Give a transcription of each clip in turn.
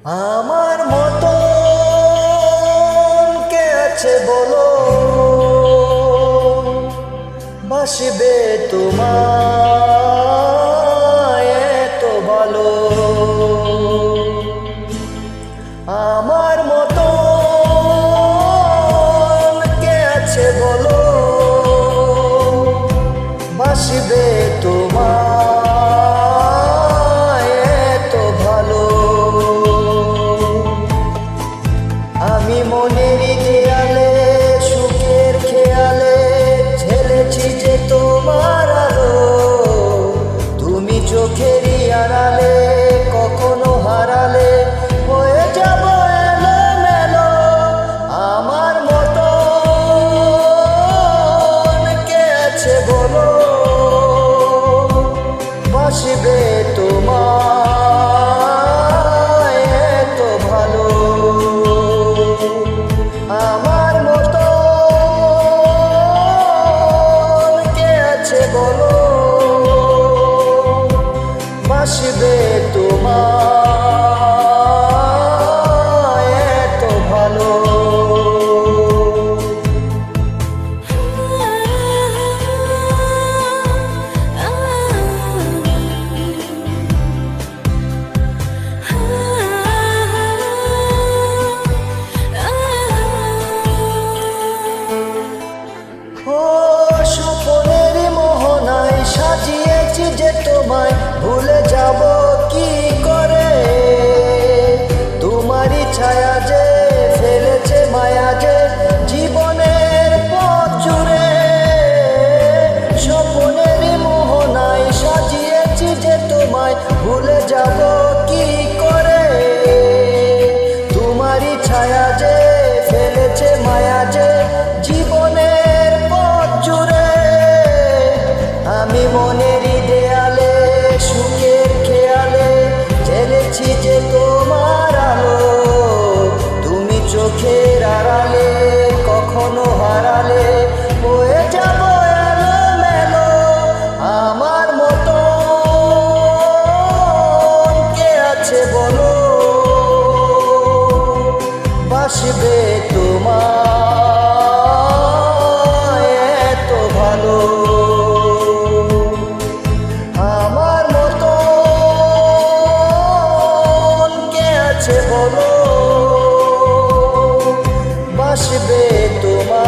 আমার মতো কে আছে বলো, বাসবে তোমায় এত ভালো। আমার মতো কে আছে বলো, বাসবে তোমায় এত ভালো। আমি মনের দেয়ালে সুখের খেয়ালে ঝেলেছি যে তোমার আলো, তুমি চোখেরই আড়ালে কখনো হারালে হয়ে যাব এলোমেলো। আমার মতো কে আছে বলো, বাসবে তোমায় এত ভালো। আমার মতো কে আছে বলো, বাসবে তোমায় এত ভালো। স্বপ্নের মোহনায় সাজিয়েছি যে তোমায় ভুলে যাব কি করে। তোমারই ছায়া যে ফেলেছে মায়া যে জীবনের পথ জুড়ে। স্বপ্নের মোহনায় সাজিয়েছি যে তোমায় ভুলে যাব কি করে। তোমারই ছায়া যে ফেলেছে মায়া যে জীবনের পথ জুড়ে। আমি মনেরই দেয়ালে সুখের খেয়ালে ঝেলেছি যে তোমার আলো, তুমি চোখের আড়ালে কখনো হারালে হয়ে যাব এলোমেলো। আমার মতো কে আছে বলো, বাসবে তোমায় এত ভালো। আমার মতো কে আছে বলো, বাসবে তোমায়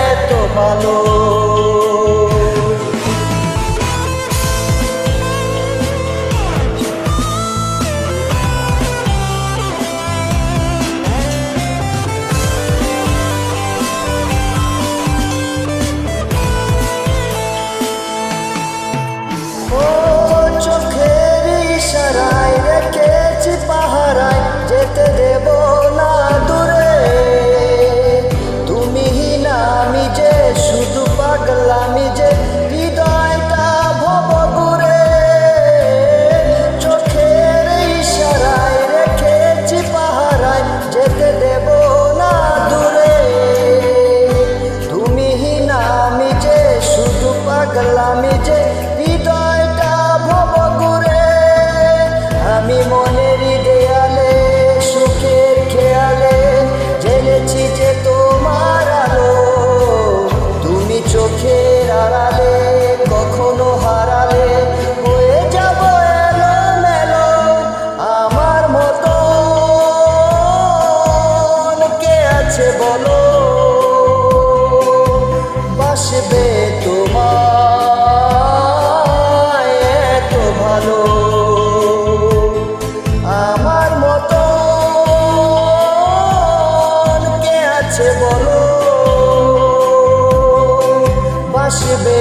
এত ভালো। চোখের ইশারায় রেখেছি পাহারায় যেতে দেব না দূরে। তুমি না আমি যে শুধু পাগলামি যে হৃদয়টা ভব ঘুরে। চোখের ইশারায় রেখেছি পাহারায় যেতে দেব না দূরে। তুমি না আমি যে শুধু পাগলামি যে হৃদয়টা ভব ঘুরে। আমি মনেরই দেয়ালে সুখের খেয়ালে ঝেলেছি যে তোমার আলো, তুমি চোখের আড়ালে কখনো হারালে হয়ে যাব এলোমেলো। আমার মতো কে আছে বলো, বাসবে তোমায় এত ভালো। আমার মতো কে আছে বলো, বাসবে